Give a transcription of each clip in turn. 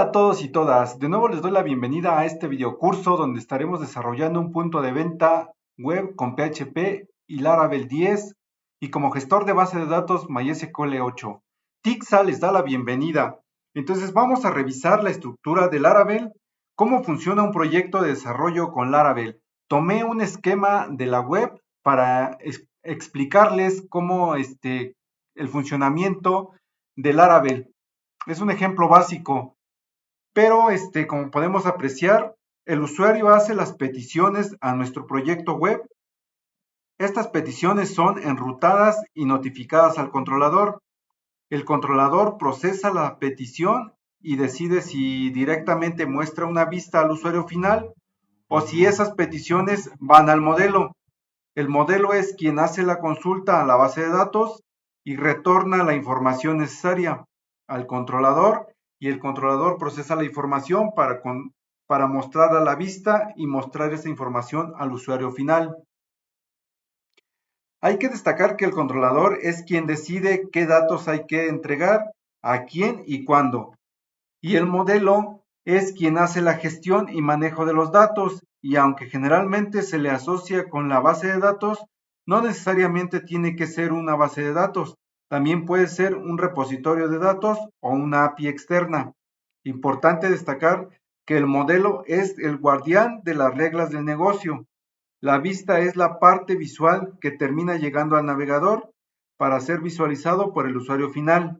a todos y todas, de nuevo les doy la bienvenida a este videocurso donde estaremos desarrollando un punto de venta web con PHP y Laravel 10 y como gestor de base de datos MySQL 8. Tixa les da la bienvenida. Entonces vamos a revisar la estructura de Laravel, cómo funciona un proyecto de desarrollo con Laravel. Tomé un esquema de la web para explicarles cómo el funcionamiento de Laravel. Es un ejemplo básico. Pero como podemos apreciar, el usuario hace las peticiones a nuestro proyecto web. Estas peticiones son enrutadas y notificadas al controlador. El controlador procesa la petición y decide si directamente muestra una vista al usuario final o si esas peticiones van al modelo. El modelo es quien hace la consulta a la base de datos y retorna la información necesaria al controlador y el controlador procesa la información para mostrarla a la vista y mostrar esa información al usuario final. Hay que destacar que el controlador es quien decide qué datos hay que entregar, a quién y cuándo. Y el modelo es quien hace la gestión y manejo de los datos, y aunque generalmente se le asocia con la base de datos, no necesariamente tiene que ser una base de datos, también puede ser un repositorio de datos o una API externa. Importante destacar que el modelo es el guardián de las reglas del negocio. La vista es la parte visual que termina llegando al navegador para ser visualizado por el usuario final.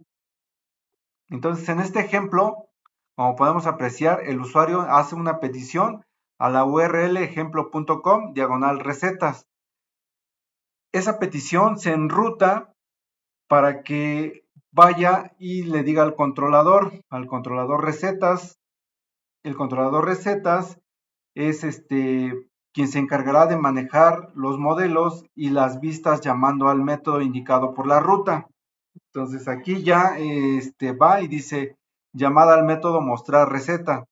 Entonces, en este ejemplo, como podemos apreciar, el usuario hace una petición a la URL ejemplo.com/recetas. Esa petición se enruta para que vaya y le diga al controlador recetas. El controlador recetas es quien se encargará de manejar los modelos y las vistas llamando al método indicado por la ruta. Entonces aquí ya va y dice llamada al método mostrar receta.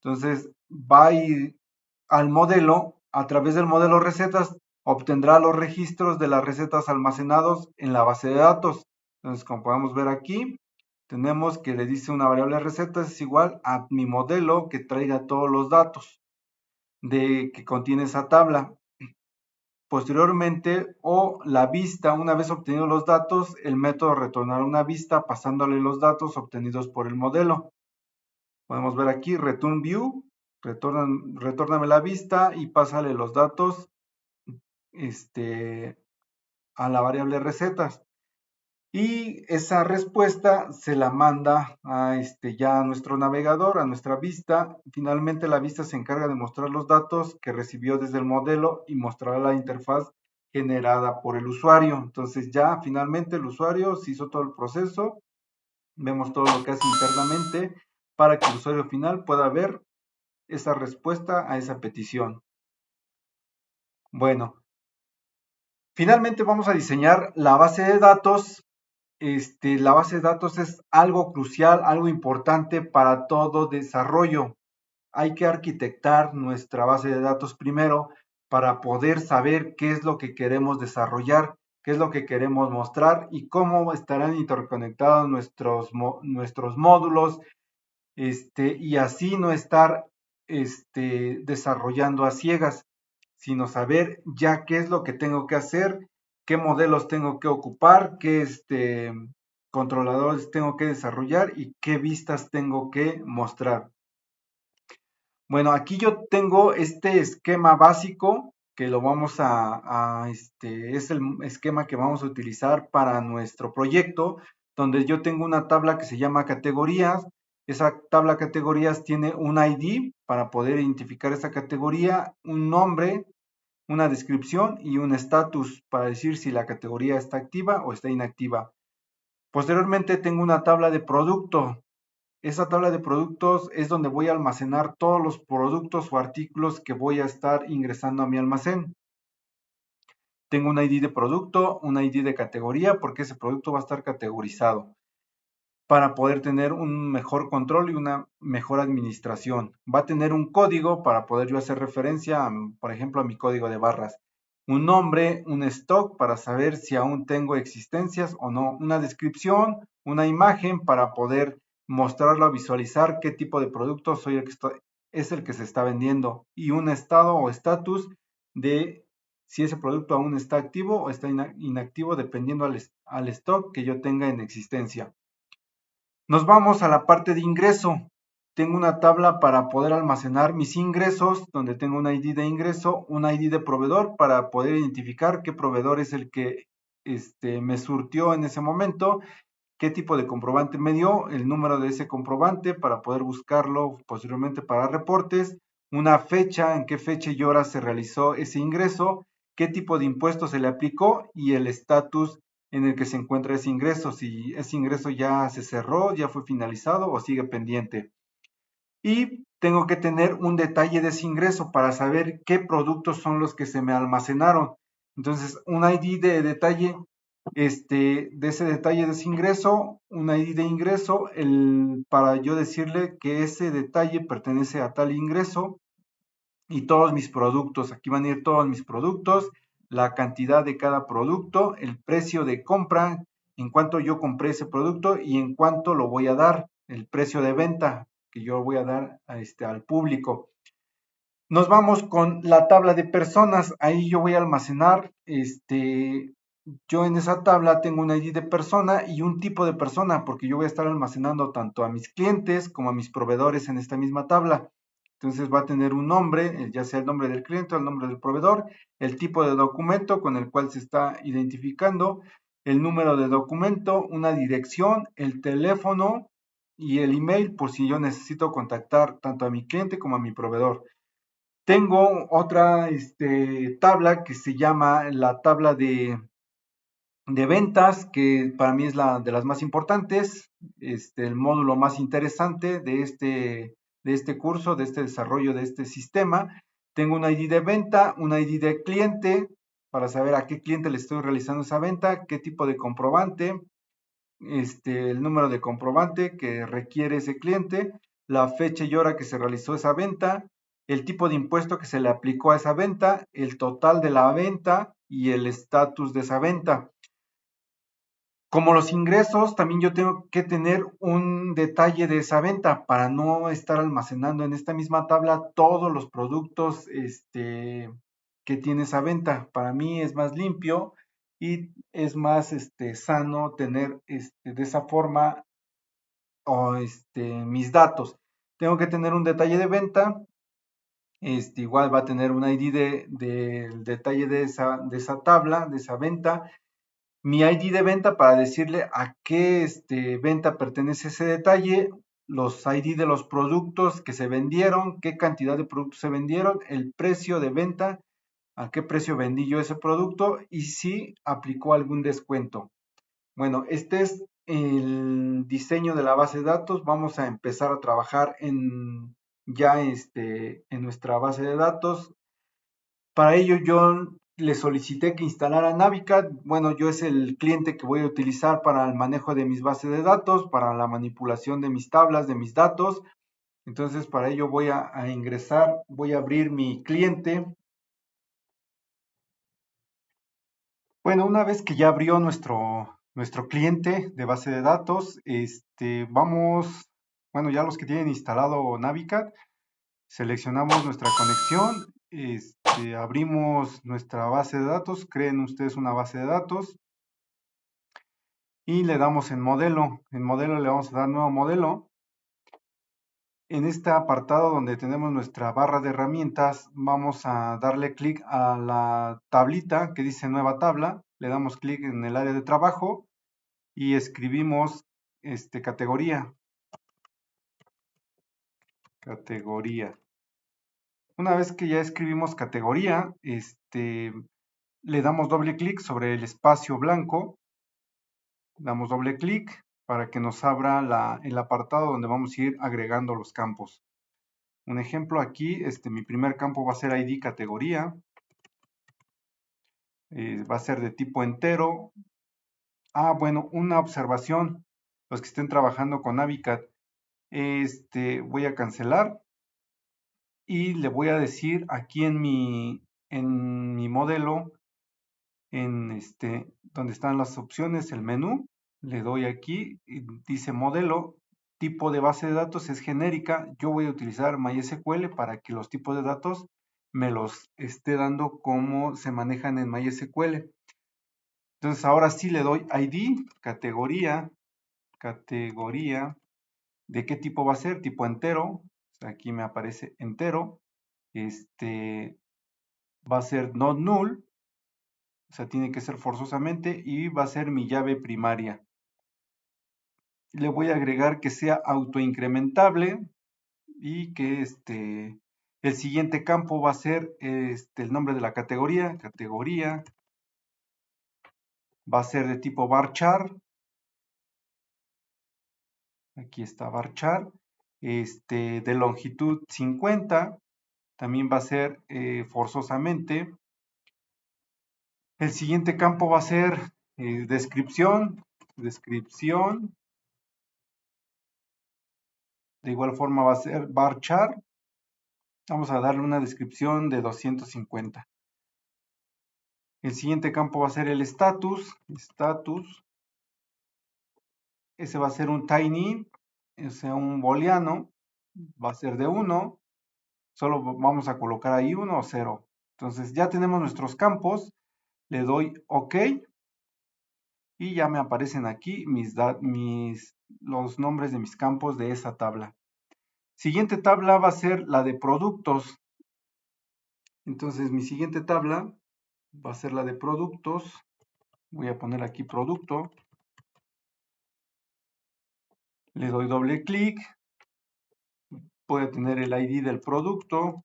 Entonces va a ir al modelo, a través del modelo recetas, obtendrá los registros de las recetas almacenados en la base de datos. Entonces, como podemos ver aquí, tenemos que le dice una variable recetas es igual a mi modelo que traiga todos los datos que contiene esa tabla. Posteriormente, o la vista, una vez obtenidos los datos, el método retornará una vista pasándole los datos obtenidos por el modelo. Podemos ver aquí, return view, retórname la vista y pásale los datos a la variable recetas. Y esa respuesta se la manda ya a nuestro navegador, a nuestra vista. Finalmente la vista se encarga de mostrar los datos que recibió desde el modelo y mostrará la interfaz generada por el usuario. Entonces ya finalmente el usuario se hizo todo el proceso. Vemos todo lo que hace internamente para que el usuario final pueda ver esa respuesta a esa petición. Bueno, finalmente vamos a diseñar la base de datos. La base de datos es algo crucial, algo importante para todo desarrollo. Hay que arquitectar nuestra base de datos primero para poder saber qué es lo que queremos desarrollar, qué es lo que queremos mostrar y cómo estarán interconectados nuestros módulos, y así no estar desarrollando a ciegas, sino saber ya qué es lo que tengo que hacer, qué modelos tengo que ocupar, qué controladores tengo que desarrollar y qué vistas tengo que mostrar. Bueno, aquí yo tengo este esquema básico que lo vamos es el esquema que vamos a utilizar para nuestro proyecto, donde yo tengo una tabla que se llama categorías. Esa tabla categorías tiene un ID para poder identificar esa categoría, un nombre, una descripción y un estatus para decir si la categoría está activa o está inactiva. Posteriormente tengo una tabla de producto. Esa tabla de productos es donde voy a almacenar todos los productos o artículos que voy a estar ingresando a mi almacén. Tengo un ID de producto, un ID de categoría, porque ese producto va a estar categorizado para poder tener un mejor control y una mejor administración. Va a tener un código para poder yo hacer referencia, por ejemplo, a mi código de barras. Un nombre, un stock para saber si aún tengo existencias o no. Una descripción, una imagen para poder mostrarlo a visualizar qué tipo de producto soy el que es el que se está vendiendo y un estado o estatus de si ese producto aún está activo o está inactivo dependiendo al stock que yo tenga en existencia. Nos vamos a la parte de ingreso. Tengo una tabla para poder almacenar mis ingresos, donde tengo un ID de ingreso, un ID de proveedor para poder identificar qué proveedor es el que me surtió en ese momento, qué tipo de comprobante me dio, el número de ese comprobante para poder buscarlo posteriormente para reportes, una fecha, en qué fecha y hora se realizó ese ingreso, qué tipo de impuesto se le aplicó y el estatus en el que se encuentra ese ingreso, si ese ingreso ya se cerró, ya fue finalizado o sigue pendiente. Y tengo que tener un detalle de ese ingreso para saber qué productos son los que se me almacenaron. Entonces, un ID de detalle de ese detalle de ese ingreso, un ID de ingreso, para yo decirle que ese detalle pertenece a tal ingreso y todos mis productos. Aquí van a ir todos mis productos, la cantidad de cada producto, el precio de compra, en cuánto yo compré ese producto y en cuánto lo voy a dar, el precio de venta que yo voy a dar al público. Nos vamos con la tabla de personas. Ahí yo voy a almacenar, yo en esa tabla tengo un ID de persona y un tipo de persona, porque yo voy a estar almacenando tanto a mis clientes como a mis proveedores en esta misma tabla. Entonces va a tener un nombre, ya sea el nombre del cliente o el nombre del proveedor, el tipo de documento con el cual se está identificando, el número de documento, una dirección, el teléfono y el email por si yo necesito contactar tanto a mi cliente como a mi proveedor. Tengo otra tabla que se llama la tabla de ventas, que para mí es la de las más importantes, el módulo más interesante de este curso, de este desarrollo de este sistema. Tengo un ID de venta, un ID de cliente, para saber a qué cliente le estoy realizando esa venta, qué tipo de comprobante, el número de comprobante que requiere ese cliente, la fecha y hora que se realizó esa venta, el tipo de impuesto que se le aplicó a esa venta, el total de la venta y el estatus de esa venta. Como los ingresos, también yo tengo que tener un detalle de esa venta para no estar almacenando en esta misma tabla todos los productos que tiene esa venta. Para mí es más limpio y es más sano tener de esa forma o mis datos. Tengo que tener un detalle de venta, igual va a tener un ID del detalle de esa tabla, de esa venta, mi ID de venta para decirle a qué venta pertenece ese detalle, los ID de los productos que se vendieron, qué cantidad de productos se vendieron, el precio de venta, a qué precio vendí yo ese producto y si aplicó algún descuento. Bueno, este es el diseño de la base de datos. Vamos a empezar a trabajar en nuestra base de datos. Para ello yo le solicité que instalara Navicat. Bueno, yo es el cliente que voy a utilizar para el manejo de mis bases de datos, para la manipulación de mis tablas, de mis datos. Entonces, para ello voy a ingresar, voy a abrir mi cliente. Bueno, una vez que ya abrió nuestro cliente de base de datos, bueno, ya los que tienen instalado Navicat, seleccionamos nuestra conexión, abrimos nuestra base de datos, creen ustedes una base de datos y le damos en modelo. En modelo le vamos a dar nuevo modelo. En este apartado donde tenemos nuestra barra de herramientas, vamos a darle clic a la tablita que dice nueva tabla, le damos clic en el área de trabajo y escribimos categoría. Categoría. Una vez que ya escribimos categoría, le damos doble clic sobre el espacio blanco, damos doble clic para que nos abra el apartado donde vamos a ir agregando los campos. Un ejemplo aquí, mi primer campo va a ser ID categoría, va a ser de tipo entero. Bueno, una observación, los que estén trabajando con Navicat, voy a cancelar y le voy a decir aquí en mi modelo, donde están las opciones, el menú, le doy aquí y dice modelo, tipo de base de datos es genérica. Yo voy a utilizar MySQL para que los tipos de datos me los esté dando como se manejan en MySQL. Entonces ahora sí le doy ID, categoría, ¿de qué tipo va a ser? Tipo entero. Aquí me aparece entero. Va a ser not null, o sea, tiene que ser forzosamente, y va a ser mi llave primaria. Le voy a agregar que sea autoincrementable y que el siguiente campo va a ser el nombre de la categoría. Categoría va a ser de tipo varchar. Aquí está varchar. De longitud 50. También va a ser forzosamente. El siguiente campo va a ser descripción. Descripción. De igual forma va a ser varchar. Vamos a darle una descripción de 250. El siguiente campo va a ser el status. Status. Ese va a ser un tiny, o sea, un booleano. Va a ser de 1. Solo vamos a colocar ahí 1 o 0. Entonces ya tenemos nuestros campos. Le doy OK. Y ya me aparecen aquí los nombres de mis campos de esa tabla. Siguiente tabla va a ser la de productos. Entonces mi siguiente tabla va a ser la de productos. Voy a poner aquí producto. Le doy doble clic. Voy a tener el ID del producto.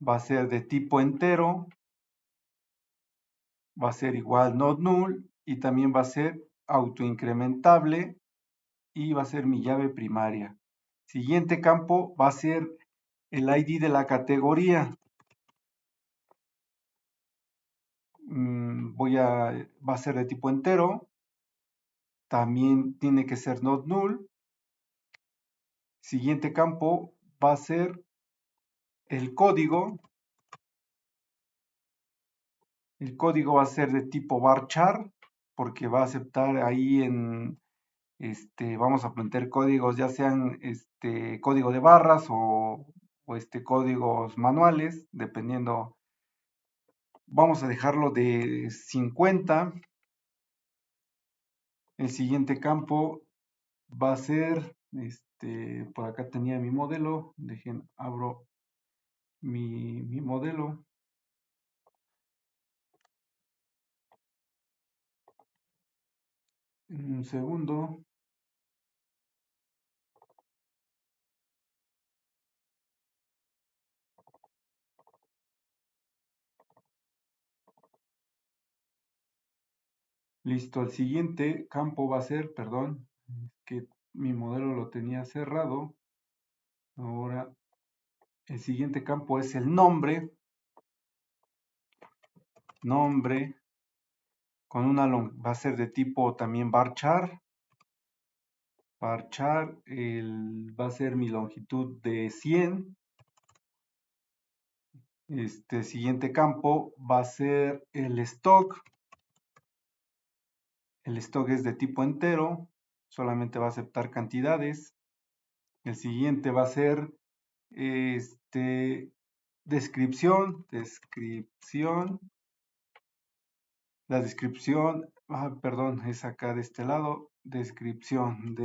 Va a ser de tipo entero. Va a ser igual not null. Y también va a ser autoincrementable. Y va a ser mi llave primaria. Siguiente campo va a ser el ID de la categoría. Va a ser de tipo entero. También tiene que ser not null. Siguiente campo va a ser el código. El código va a ser de tipo varchar, porque va a aceptar ahí vamos a plantear códigos, ya sean código de barras o códigos manuales, dependiendo. Vamos a dejarlo de 50. El siguiente campo va a ser, por acá tenía mi modelo, abro mi modelo. Un segundo. Listo, el siguiente campo va a ser, perdón, que mi modelo lo tenía cerrado. Ahora, el siguiente campo es el nombre. Nombre con va a ser de tipo también varchar. Varchar, va a ser mi longitud de 100. Siguiente campo va a ser el stock. El stock es de tipo entero, solamente va a aceptar cantidades. El siguiente va a ser descripción. La descripción, perdón, es acá de este lado. Descripción.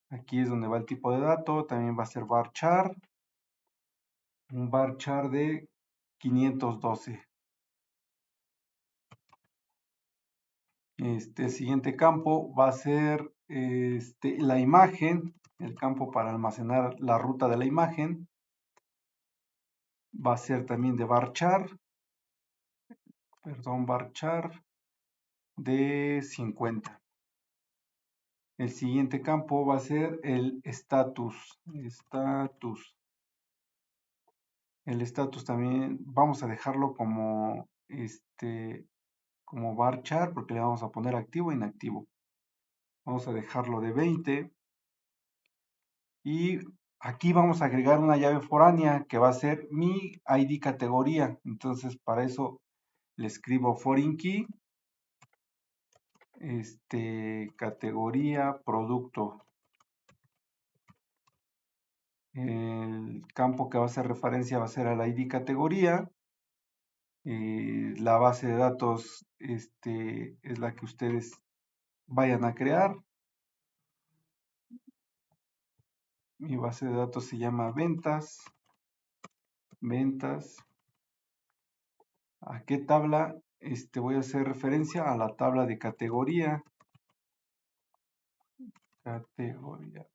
Aquí es donde va el tipo de dato. También va a ser varchar. Un varchar de 512. El siguiente campo va a ser la imagen, el campo para almacenar la ruta de la imagen. Va a ser también de varchar, varchar de 50. El siguiente campo va a ser el status. El status también vamos a dejarlo como varchar porque le vamos a poner activo e inactivo. Vamos a dejarlo de 20. Y aquí vamos a agregar una llave foránea que va a ser mi ID categoría. Entonces para eso le escribo foreign key. categoría, producto. El campo que va a hacer referencia va a ser al ID categoría. La base de datos es la que ustedes vayan a crear. Mi base de datos se llama ventas. Ventas. ¿A qué tabla? Voy a hacer referencia a la tabla de categoría. Categoría.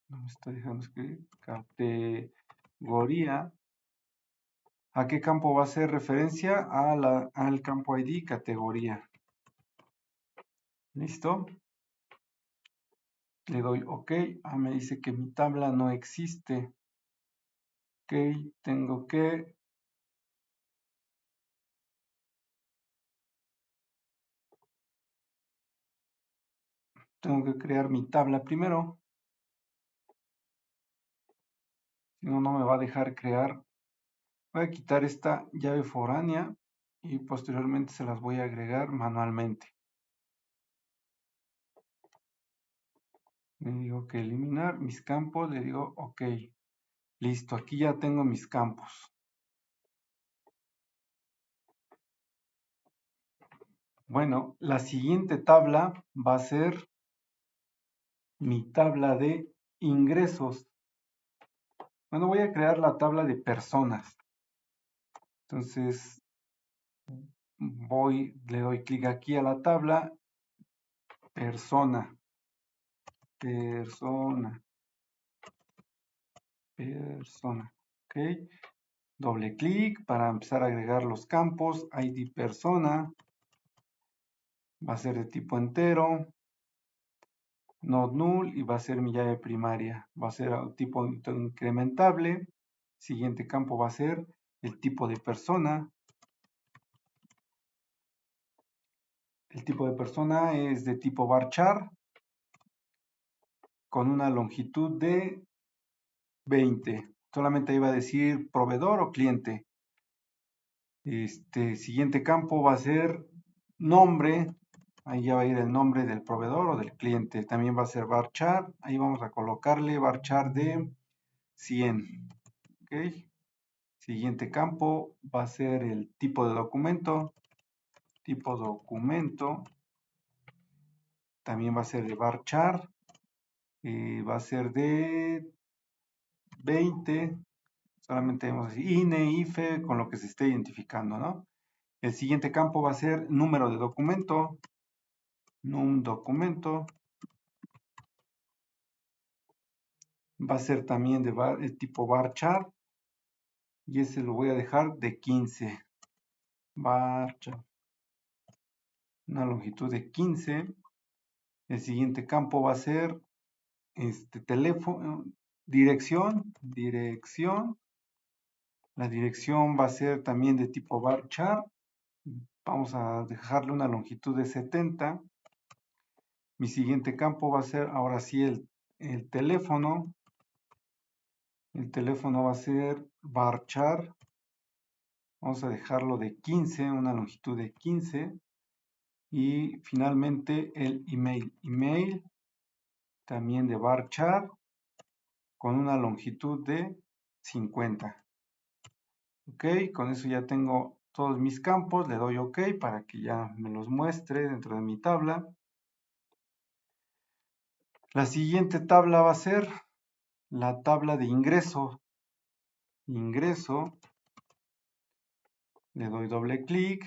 No me está dejando escribir. Categoría. ¿A qué campo va a hacer referencia? Al campo ID categoría. ¿Listo? Le doy OK. Me dice que mi tabla no existe. Ok, tengo que crear mi tabla primero. Si no, no me va a dejar crear. Voy a quitar esta llave foránea y posteriormente se las voy a agregar manualmente. Le digo que eliminar mis campos, le digo OK. Listo, aquí ya tengo mis campos. Bueno, la siguiente tabla va a ser mi tabla de ingresos. Bueno, voy a crear la tabla de personas. Entonces, le doy clic aquí a la tabla, persona, ok. Doble clic para empezar a agregar los campos, ID persona, va a ser de tipo entero, not null y va a ser mi llave primaria, va a ser tipo incrementable. Siguiente campo va a ser el tipo de persona. El tipo de persona es de tipo varchar con una longitud de 20. Solamente iba a decir proveedor o cliente. Siguiente campo va a ser nombre. Ahí ya va a ir el nombre del proveedor o del cliente. También va a ser varchar. Ahí vamos a colocarle varchar de 100. Ok. Siguiente campo va a ser el tipo de documento. Tipo documento. También va a ser de varchar. Va a ser de 20. Solamente vamos a decir INE, IFE, con lo que se esté identificando, ¿no? El siguiente campo va a ser número de documento. Num documento. Va a ser también de tipo varchar. Y ese lo voy a dejar de 15. Varchar. Una longitud de 15. El siguiente campo va a ser teléfono, dirección. Dirección. La dirección va a ser también de tipo varchar. Vamos a dejarle una longitud de 70. Mi siguiente campo va a ser ahora sí el teléfono. El teléfono va a ser varchar. Vamos a dejarlo de 15, una longitud de 15. Y finalmente el email. Email también de varchar con una longitud de 50. Ok, con eso ya tengo todos mis campos. Le doy OK para que ya me los muestre dentro de mi tabla. La siguiente tabla va a ser la tabla de ingreso. Ingreso. Le doy doble clic.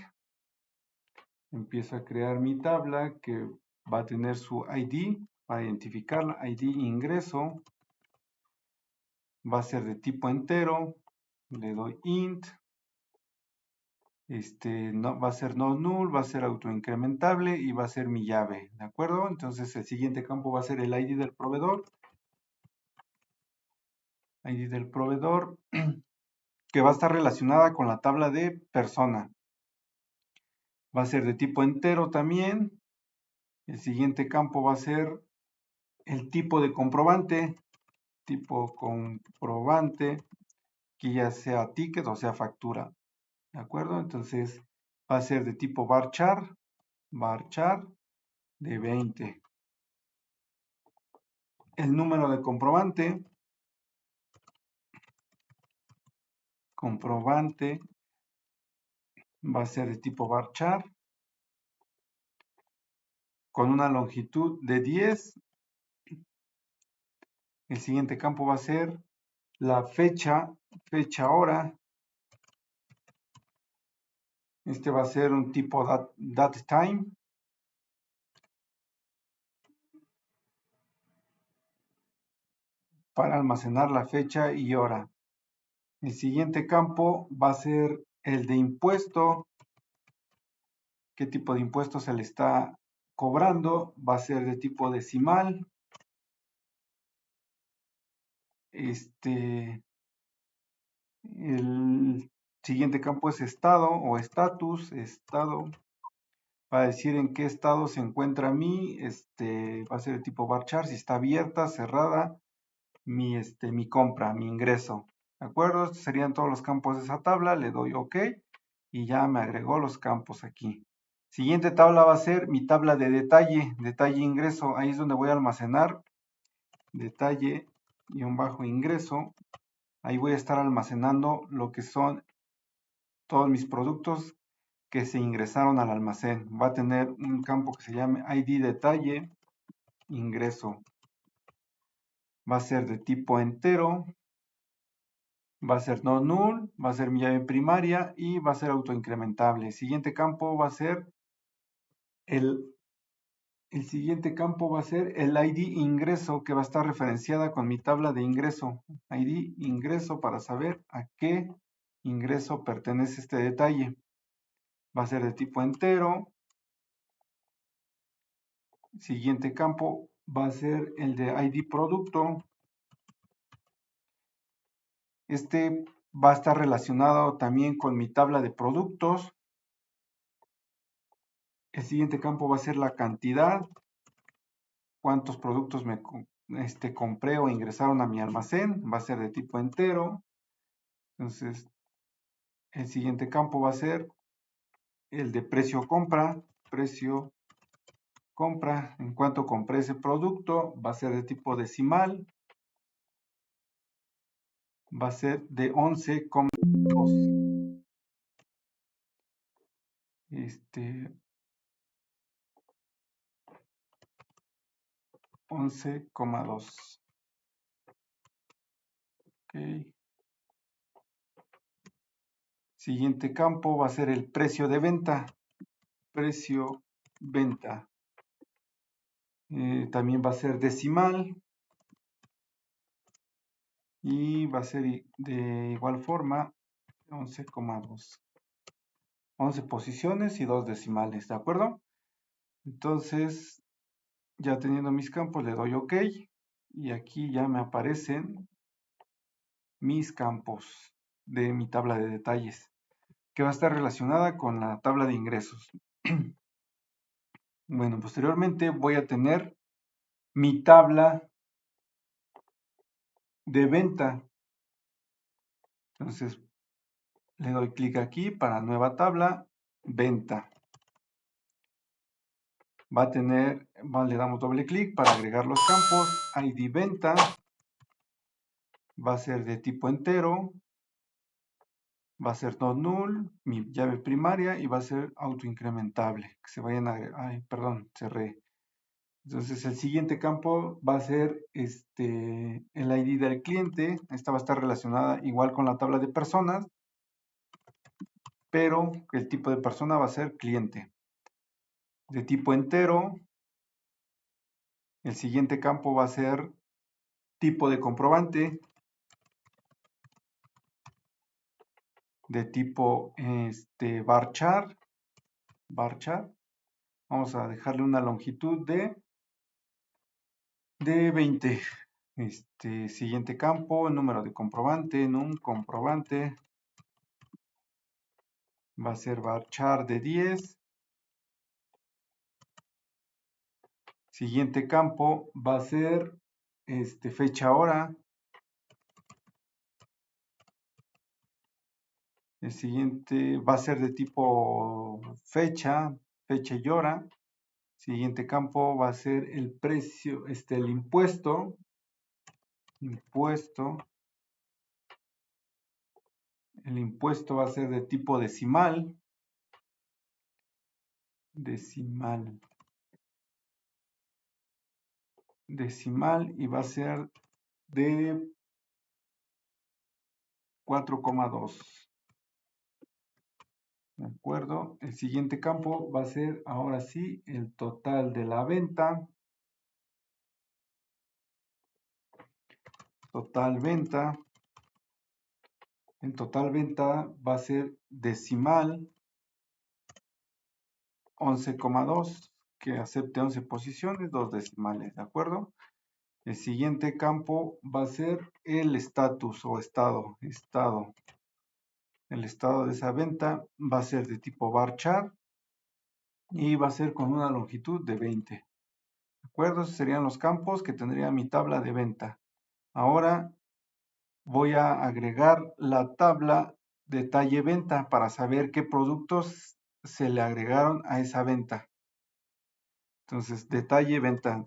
Empiezo a crear mi tabla que va a tener su ID para identificarla. ID ingreso. Va a ser de tipo entero. Le doy int. No, va a ser no null, va a ser autoincrementable y va a ser mi llave. ¿De acuerdo? Entonces el siguiente campo va a ser el ID del proveedor. ID del proveedor que va a estar relacionada con la tabla de persona. Va a ser de tipo entero también. El siguiente campo va a ser el tipo de comprobante. Tipo comprobante, que ya sea ticket o sea factura. ¿De acuerdo? Entonces va a ser de tipo varchar. Varchar. de 20. El número de comprobante va a ser de tipo varchar con una longitud de 10. El siguiente campo va a ser la fecha hora. Este va a ser un tipo datetime. Para almacenar la fecha y hora. El siguiente campo va a ser el de impuesto. ¿Qué tipo de impuesto se le está cobrando? Va a ser de tipo decimal. El siguiente campo es estado o estatus. Estado. Para decir en qué estado se encuentra va a ser de tipo varchar, si está abierta, cerrada, mi compra, mi ingreso. ¿De acuerdo? Estos serían todos los campos de esa tabla. Le doy OK y ya me agregó los campos aquí. Siguiente tabla va a ser mi tabla de detalle ingreso. Ahí es donde voy a almacenar detalle-ingreso. Ahí voy a estar almacenando lo que son todos mis productos que se ingresaron al almacén. Va a tener un campo que se llame ID detalle ingreso. Va a ser de tipo entero. Va a ser no null, va a ser mi llave primaria y va a ser autoincrementable. Siguiente campo va a ser el siguiente campo va a ser el ID ingreso, que va a estar referenciada con mi tabla de ingreso. ID ingreso para saber a qué ingreso pertenece este detalle. Va a ser de tipo entero. Siguiente campo va a ser el de ID producto. Este va a estar relacionado también con mi tabla de productos. El siguiente campo va a ser la cantidad. Cuántos productos me compré o ingresaron a mi almacén. Va a ser de tipo entero. Entonces, el siguiente campo va a ser el de precio compra. Precio compra. En cuanto compré ese producto, va a ser de tipo decimal. Va a ser de 11,2. 11,2. Okay. Siguiente campo va a ser el precio de venta. Precio venta. También va a ser decimal. Y va a ser de igual forma 11,2. 11 posiciones y 2 decimales, ¿de acuerdo? Entonces, ya teniendo mis campos, le doy OK. Y aquí ya me aparecen mis campos de mi tabla de detalles, que va a estar relacionada con la tabla de ingresos. Bueno, posteriormente voy a tener mi tabla de venta. Entonces, le doy clic aquí para nueva tabla, venta. Va a tener, le damos doble clic para agregar los campos, ID venta. Va a ser de tipo entero. Va a ser not null, mi llave primaria, y va a ser autoincrementable. Que se vayan a... Ay, perdón, cerré. Entonces el siguiente campo va a ser el ID del cliente. Esta va a estar relacionada igual con la tabla de personas, pero el tipo de persona va a ser cliente. De tipo entero, el siguiente campo va a ser tipo de comprobante. De tipo varchar. Vamos a dejarle una longitud de 20. Siguiente campo, número de comprobante, comprobante. Va a ser varchar de 10. Siguiente campo va a ser fecha hora. El siguiente va a ser de tipo fecha y hora. Siguiente campo va a ser el precio, el impuesto. El impuesto va a ser de tipo decimal. Decimal y va a ser de 4,2. ¿De acuerdo? El siguiente campo va a ser ahora sí el total de la venta. Total venta. El total venta va a ser decimal 11,2, que acepte 11 posiciones, 2 decimales, ¿de acuerdo? El siguiente campo va a ser el estatus o estado. El estado de esa venta va a ser de tipo bar chart y va a ser con una longitud de 20. ¿De acuerdo? Esos serían los campos que tendría mi tabla de venta. Ahora voy a agregar la tabla detalle venta para saber qué productos se le agregaron a esa venta. Entonces, detalle venta.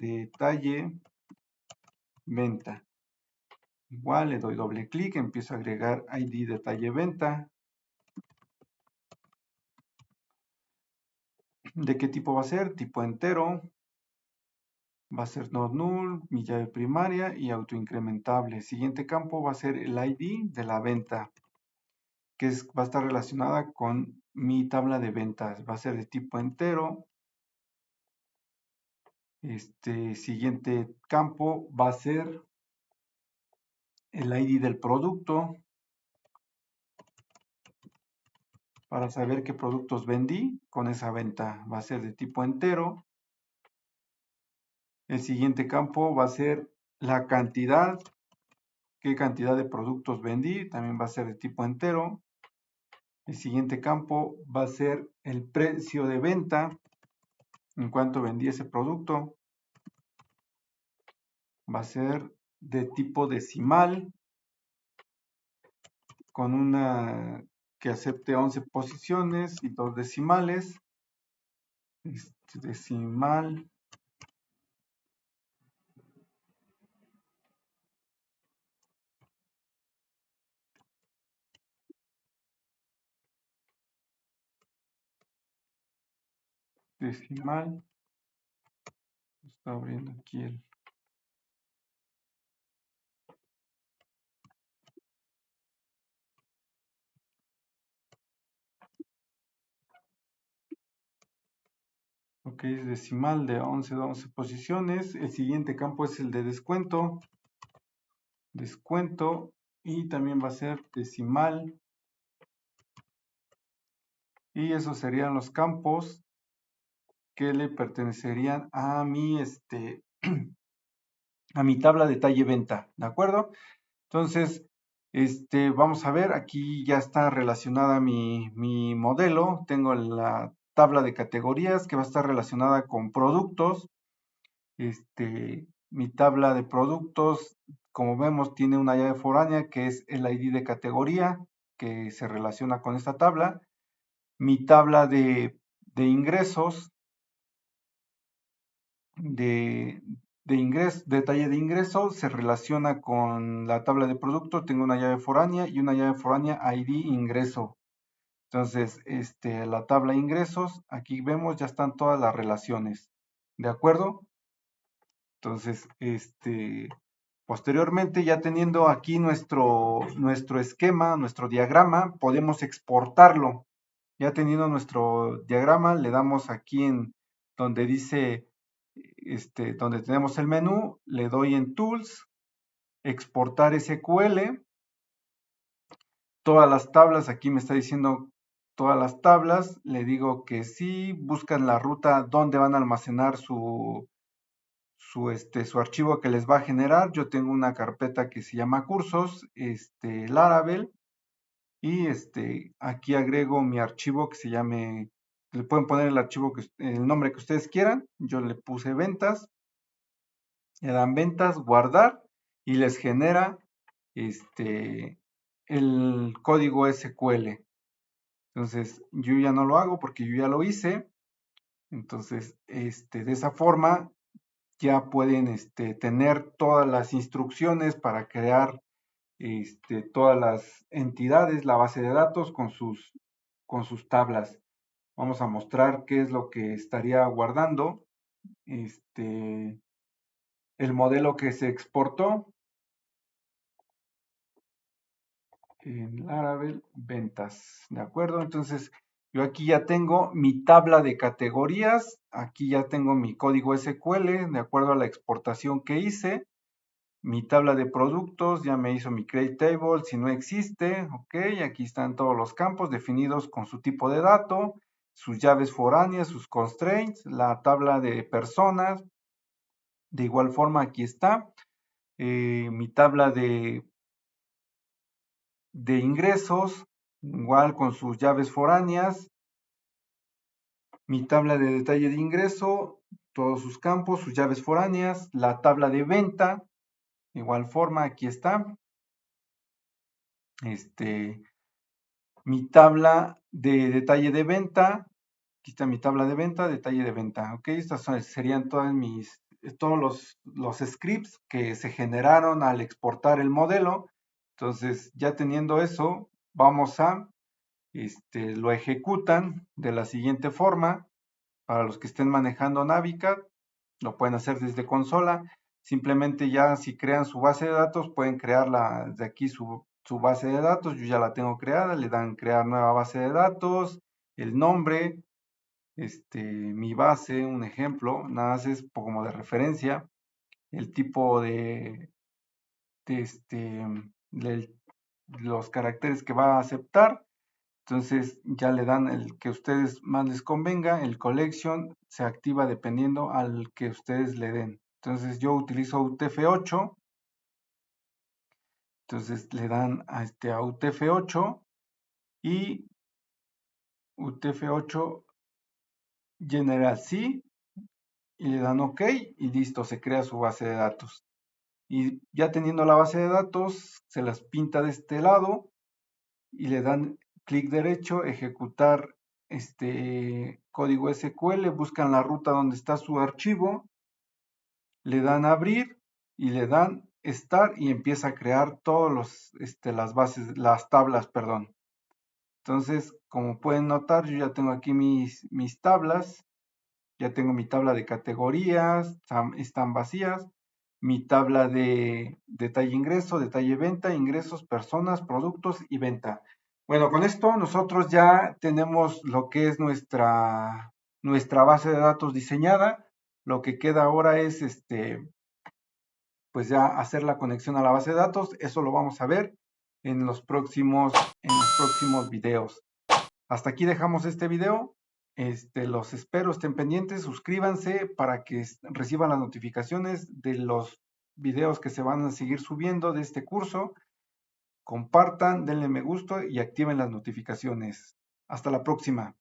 Igual le doy doble clic, empiezo a agregar ID detalle venta. ¿De qué tipo va a ser? Tipo entero. Va a ser not null, mi llave primaria y autoincrementable. Siguiente campo va a ser el ID de la venta, que va a estar relacionada con mi tabla de ventas. Va a ser de tipo entero. Siguiente campo va a ser el ID del producto para saber qué productos vendí con esa venta. Va a ser de tipo entero. El siguiente campo va a ser la cantidad, qué cantidad de productos vendí, también va a ser de tipo entero. El siguiente campo va a ser el precio de venta, en cuanto vendí ese producto. Va a ser de tipo decimal, con una que acepte 11 posiciones y 2 decimales. Decimal. Decimal. Está abriendo aquí el... Ok, es decimal de 11 posiciones. El siguiente campo es el de descuento. Descuento. Y también va a ser decimal. Y esos serían los campos que le pertenecerían a mi, a mi tabla de talle venta, ¿de acuerdo? Entonces, vamos a ver, aquí ya está relacionada mi modelo. Tengo la tabla de categorías que va a estar relacionada con productos. Mi tabla de productos, como vemos, tiene una llave foránea que es el ID de categoría que se relaciona con esta tabla. Mi tabla de ingresos, detalle de ingreso, se relaciona con la tabla de producto. Tengo una llave foránea y una llave foránea ID ingreso. Entonces, la tabla ingresos, aquí vemos, ya están todas las relaciones. ¿De acuerdo? Entonces, posteriormente, ya teniendo aquí nuestro esquema, nuestro diagrama, podemos exportarlo. Ya teniendo nuestro diagrama, le damos aquí en donde dice, donde tenemos el menú, le doy en Tools, exportar SQL. Todas las tablas, aquí me está diciendo todas las tablas, le digo que sí, buscan la ruta donde van a almacenar su archivo que les va a generar. Yo tengo una carpeta que se llama cursos, Laravel, y aquí agrego mi archivo que se llame, le pueden poner el archivo, el nombre que ustedes quieran. Yo le puse ventas, le dan ventas, guardar, y les genera el código SQL. Entonces, yo ya no lo hago porque yo ya lo hice. Entonces, de esa forma ya pueden tener todas las instrucciones para crear todas las entidades, la base de datos con sus tablas. Vamos a mostrar qué es lo que estaría guardando el modelo que se exportó en Laravel ventas, ¿de acuerdo? Entonces, yo aquí ya tengo mi tabla de categorías, aquí ya tengo mi código SQL de acuerdo a la exportación que hice, mi tabla de productos, ya me hizo mi create table, si no existe, ok, aquí están todos los campos definidos con su tipo de dato, sus llaves foráneas, sus constraints, la tabla de personas, de igual forma aquí está, mi tabla de ingresos, igual con sus llaves foráneas, mi tabla de detalle de ingreso, todos sus campos, sus llaves foráneas, la tabla de venta, de igual forma aquí está, mi tabla de detalle de venta, aquí está mi tabla de venta, detalle de venta, ok, estas serían todos los scripts que se generaron al exportar el modelo. Entonces, ya teniendo eso, vamos a lo ejecutan de la siguiente forma. Para los que estén manejando Navicat, lo pueden hacer desde consola. Simplemente ya si crean su base de datos, pueden crearla de aquí su base de datos. Yo ya la tengo creada, le dan crear nueva base de datos, el nombre, mi base, un ejemplo, nada más es como de referencia, el tipo de los caracteres que va a aceptar. Entonces ya le dan el que a ustedes más les convenga. El collection se activa dependiendo al que ustedes le den. Entonces yo utilizo UTF-8. Entonces le dan a UTF-8 y UTF-8 General C y le dan OK y listo, se crea su base de datos. Y ya teniendo la base de datos, se las pinta de este lado y le dan clic derecho, ejecutar código SQL, buscan la ruta donde está su archivo, le dan abrir y le dan start y empieza a crear todos las bases, las tablas, perdón. Entonces, como pueden notar, yo ya tengo aquí mis tablas, ya tengo mi tabla de categorías, están vacías, mi tabla de detalle ingreso, detalle venta, ingresos, personas, productos y venta. Bueno, con esto nosotros ya tenemos lo que es nuestra base de datos diseñada. Lo que queda ahora es pues ya hacer la conexión a la base de datos. Eso lo vamos a ver en los próximos videos. Hasta aquí dejamos este video. Los espero, estén pendientes, suscríbanse para que reciban las notificaciones de los videos que se van a seguir subiendo de este curso. Compartan, denle me gusta y activen las notificaciones. Hasta la próxima.